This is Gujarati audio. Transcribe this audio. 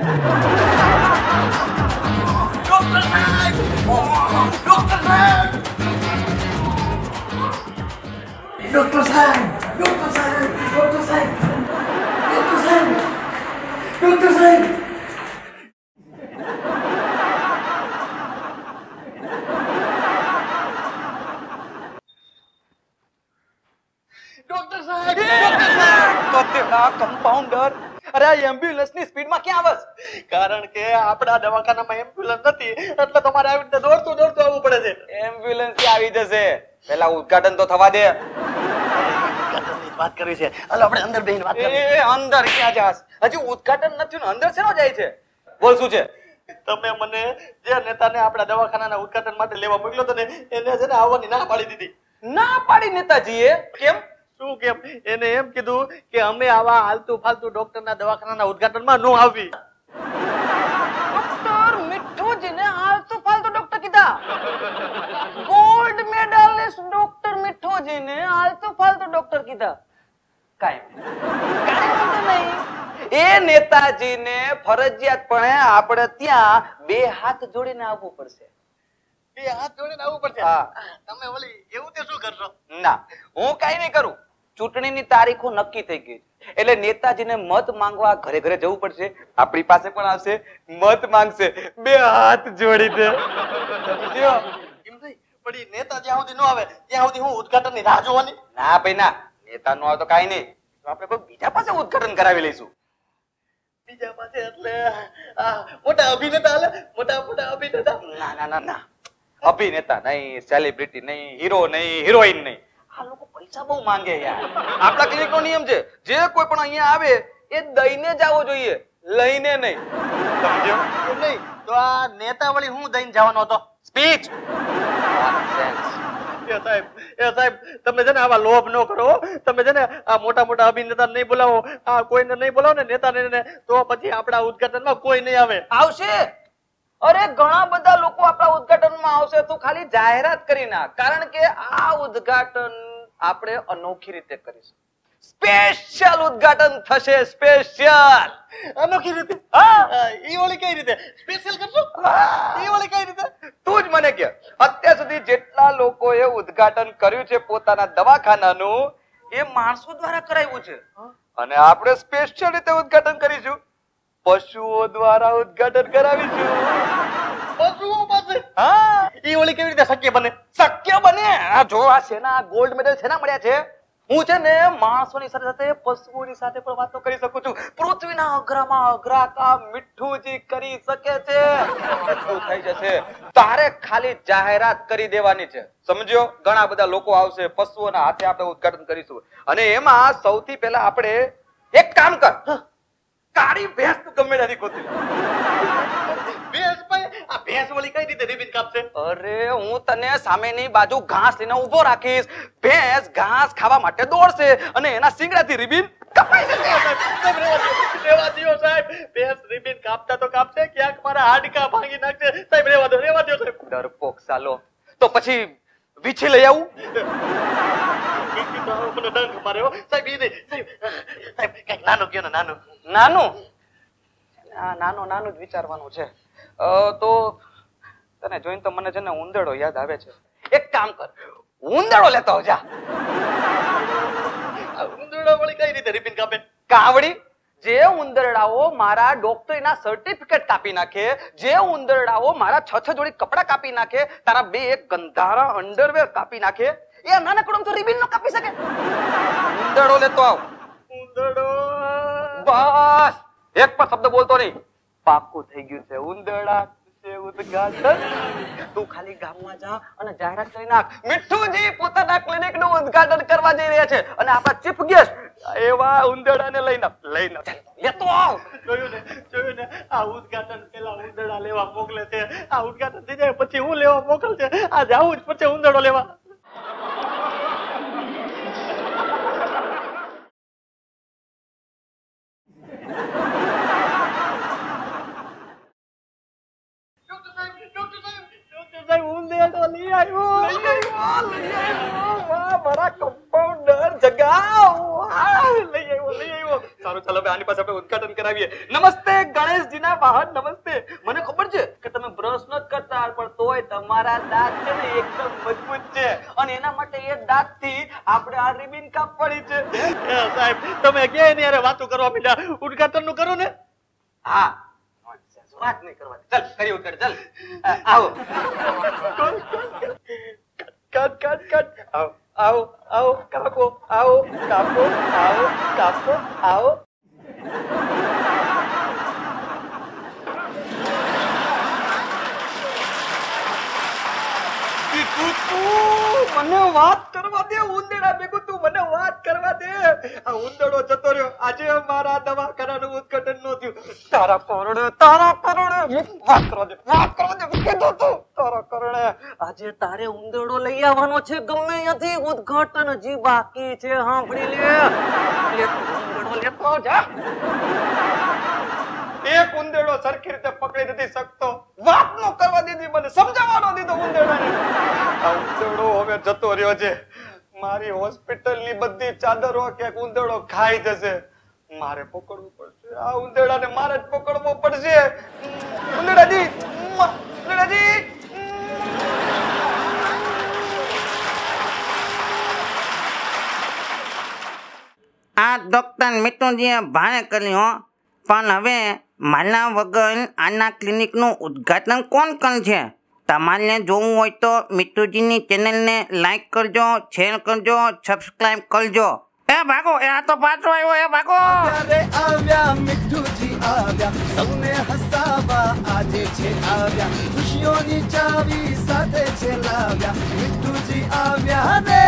ડોક્ટર સાહેબ! ડોક્ટર સાહેબ! ડોક્ટર સાહેબ! ડોક્ટર સાહેબ! ડોક્ટર સાહેબ! ડોક્ટર સાહેબ! ડોક્ટર સાહેબ! ડોક્ટર સાહેબ! કતેલા કમ્પાઉન્ડર, અરે આ એમ્બ્યુલન્સની સ્પીડમાં ક્યાં આવસ? કારણ કે આપણા દવાખાનામાં એમ્બ્યુલન્સ નથી એટલે તમારે આવી રીતે દોડતું દોડતું આવવું પડે છે. એમ્બ્યુલન્સ આવી જશે, પહેલા ઉદ્ઘાટન તો થવા દે. ઉદ્ઘાટનની વાત કરી છે. હાલો આપણે અંદર બેહીને વાત કરીએ. એ અંદર ક્યાં જાસ? હજી ઉદ્ઘાટન નથી ને અંદર શેનો જાય છે? બોલ શું છે? તમે મને જે નેતાને આપણા દવાખાનાના ઉદ્ઘાટન માટે લેવા મોકલ્યો હતો ને એને છે ને આવવાની ના પાડી દીધી. ના પાડી નેતાજીએ? કેમ? શું કેમ? એને એમ કીધું કે અમે આવા હાલતુ ફાલતુ ડોક્ટરના દવાખાનાના ઉદ્ઘાટનમાં ન આવી. ડોક્ટર મિઠ્ઠુજીને આલતુ ફાલતુ ડોક્ટર કીધા? ગોલ્ડ મેડલિસ્ટ ડોક્ટર મિઠ્ઠુજીને આલતુ ફાલતુ ડોક્ટર કીધા? કાઈ વાંધો નહીં. એ નેતાજીને ફરજિયાતપણે આપણે ત્યાં બે હાથ જોડીને આવવું પડશે. બે હાથ જોડીને આવવું પડશે? હા. તમે ઓલી એવું તે શું કરશો? ના, હું કઈ નહીં કરું. ચૂંટણીની તારીખો નક્કી થઈ ગઈ એટલે નેતાજીને મત માંગવા ઘરે ઘરે જવું પડશે. આપણી પાસે પણ આવશે, મત માંગશે બે હાથ જોડીને. સમજ્યો? એમ નહીં, પણ ઈ નેતા જ્યાં સુધી ન આવે ત્યાં સુધી હું ઉદ્ઘાટનની રાહ જોવાની? ના ભાઈ ના, નેતા નો આવે તો કાઈ નહીં, આપણે કોઈ બીજા પાસે ઉદ્ઘાટન કરાવી લઈશું. બીજા પાસે એટલે મોટા અભિનેતા હાલે? મોટા અભિનેતા? ના ના ના ના, અભિનેતા નહીં, સેલિબ્રિટી નહીં, હીરો નહીં, હિરોઈન નહીં. આ લોકો પૈસા બહુ માંગે યાર. આપણા ક્લિનિક નો નિયમ છે, જે કોઈ પણ અહીંયા આવે એ દઈને જ આવવો જોઈએ, લઈને નહીં. સમજ્યો? એમ નહીં તો આ નેતા વળી હું દઈને જવાનો હતો? સ્પીચ. એ સાહેબ તમે છે ને આવા લોભ ન કરો. તમે છે ને આ મોટા મોટા અભિનેતા નહીં બોલાવો, આ કોઈને નહીં બોલાવો ને નેતાને, તો પછી આપણા ઉદ્ઘાટનમાં કોઈ નહીં આવે. આવશે. અરે ઘણા બધા લોકો આપણા ઉદ્ઘાટનમાં આવશે. તું ખાલી જાહેરાત કરી નાખ, કારણ કે આ ઉદ્ઘાટન આપણે અનોખી રીતે કરીશું. સ્પેશિયલ ઉદ્ઘાટન થશે, સ્પેશિયલ. અનોખી રીતે? ઈ ઓલી કઈ રીતે સ્પેશિયલ કરશો? ઈ ઓલી કઈ રીતે? તું જ મને કે અત્યાર સુધી જેટલા લોકોએ ઉદ્ઘાટન કર્યું છે પોતાના દવાખાનાનું, એ માણસો દ્વારા કરાવ્યું છે. અને આપણે સ્પેશિયલ રીતે ઉદ્ઘાટન કરીશું, પશુઓ દ્વારા ઉદ્ઘાટન કરાવીશું. પશુઓ પાસે? હા. ઈ ઓલી કેવી રીતે શક્ય બને? શક્ય બને. આ જો આ સેના ગોલ્ડ મેડલ સેના મળ્યા છે. હું છે ને માણસોની સાથે સાથે પશુઓની સાથે પણ વાતો કરી શકું છું. પૃથ્વીના અઘરામાં અઘરા કામ મિઠ્ઠુજી કરી શકે છે. એટલું થઈ જશે. તારે ખાલી જાહેરાત કરી દેવાની છે, સમજ્યો? ઘણા બધા લોકો આવશે, પશુઓના હાથે આપણે ઉદ્ઘાટન કરીશું. અને એમાં સૌથી પહેલા આપણે એક કામ કર, કાળી ભેંસ તું ગમે ત્યાંથી ગોતી. ભેંસ ભાઈ, આ ભેંસ ઓલી કઈ રીતે રિબિન કાપશે? અરે હું તને સામેની બાજુ ઘાસ લઈને ઉભો રાખીશ. ભેંસ ઘાસ ખાવા માટે દોડશે અને એના શિંગડાથી રિબિન કપાઈ જશે. રેવા દો સાહેબ, ભેંસ રિબિન કાપતા તો કાપશે, ક્યાંક મારા હાડકા ભાંગી નાખશે. સાહેબ રેવા દો સાહેબ. ડરપોક સાલો. તો પછી વીછી લઈ આવું? મને ડંખ મારે હો સાહેબ. ઈ નહીં સાહેબ, કઈક નાનું કયો ને. નાનું નાનું જ વિચારવાનું છે. તો તને જોઈને તો મને છે ને ઉંદરડો યાદ આવે છે. એક કામ કર, ઉંદરડો લેતો આવ જા. ઉંદરડા વળી કઈ રીતે રિબિન કાપે? કાવડી, જે ઉંદરડાઓ મારા ડોક્ટરીના સર્ટિફિકેટ કાપી નાખે, જે ઉંદરડાઓ મારા 6 જોડી કપડા કાપી નાખે, તારા 2 ગંધારા અંડરવેર કાપી નાખે, એ નાનકડો તો રિબિન નો કાપી શકે. ઉંદરડો લેતો આવ. ઉંદરડો. બસ એક પણ શબ્દ બોલતો નહીં. પાક્કું થઈ ગયું છે. ઉંદરડા ઉદ્ઘાટન. તું ખાલી ગામમાં જા અને જાહેરાત કરી નાખ, મિઠ્ઠુજી પોતાના ક્લિનિક નું ઉદ્ઘાટન કરવા જઈ રહ્યા છે અને આપણા ચીફ ગેસ્ટ એવા ઉંદરડાને લઈને લેતો આવ. જોયું ને આ ઉદ્ઘાટન પેલા ઉંદરડા લેવા મોકલે છે. આ ઉદ્ઘાટન થઈ જાય પછી હું લેવા મોકલશે. આ જાવું જ પછી ઉંદરડો લેવા. ઉદ્ઘાટન કરાવીએ. નમસ્તે ગણેશજીના વાહન, નમસ્તે. મને ખબર છે કે તમે બ્રશ ન કરતા, પણ તોય તમારા દાંત છે ને એકદમ મજબૂત છે, અને એના માટે એ દાંતથી આપણે આ રિબિન કાપવાની છે. સાહેબ તમે ક્યાં એની હારે વાતો કરવા માંડ્યા? ઉદ્ઘાટન નું કરો ને. હા, વાત નહીં કરવાની. ચાલ કરી ઉદ્ઘાટન. ચાલ આવો. Cut cut cut. આવો આવો કાપો, આવો કાપો, આવો કાપો, આવો. મને વાત કરવા દે. ઉંદરડા ભેગું તું મને વાત કરવા દે. આ ઉંદરડો જતો રહ્યો, આજે મારા દવાખાનાનું ઉદ્ઘાટન નો થયું. તારા કરોડે વાત કરવા દે, વાત કરવા દે. કીધું તું તારા કરોડે. આજે તારે ઉંદરડો લઈ આવવાનો છે ગમે ત્યાંથી. ઉદ્ઘાટન હજી બાકી છે, સાંભળી લે. એક ઉંદરડો લેતો જા. એક ઉંદરડો સરખી રીતે પકડી નથી શકતો. વાત નો કરવા દીધી, મને સમજાવવાનો દીધો ઉંદરડાને. આ ઉંદરડો હવે જતો રહ્યો છે. મારી હોસ્પિટલની બધી ચાદરો કે ઉંદરડો ખાઈ જશે. મારે પકડવું પડશે. આ ઉંદરડાને મારે જ પકડવો પડશે. ઉંદરડાજી, ઉંદરડાજી. આ ડોક્ટર મિત્રુજીએ ભાણે કર્યું, પણ હવે મારા વગર આના ક્લિનિકનું ઉદ્ઘાટન કોણ કરશે? તમારે જોવું હોય તો મિત્રુજીની ચેનલને લાઈક કરજો, શેર કરજો, સબસ્ક્રાઇબ કરજો. એ ભાગો, એ આ તો પાછો આવ્યો. એ ભાગો. આવ્યા મિઠુજી આવ્યા, સૌને હસાવા આજે છે આવ્યા, ખુશીઓની ચાવી સાથે છે લાવ્યા, મિઠુજી આવ્યા રે.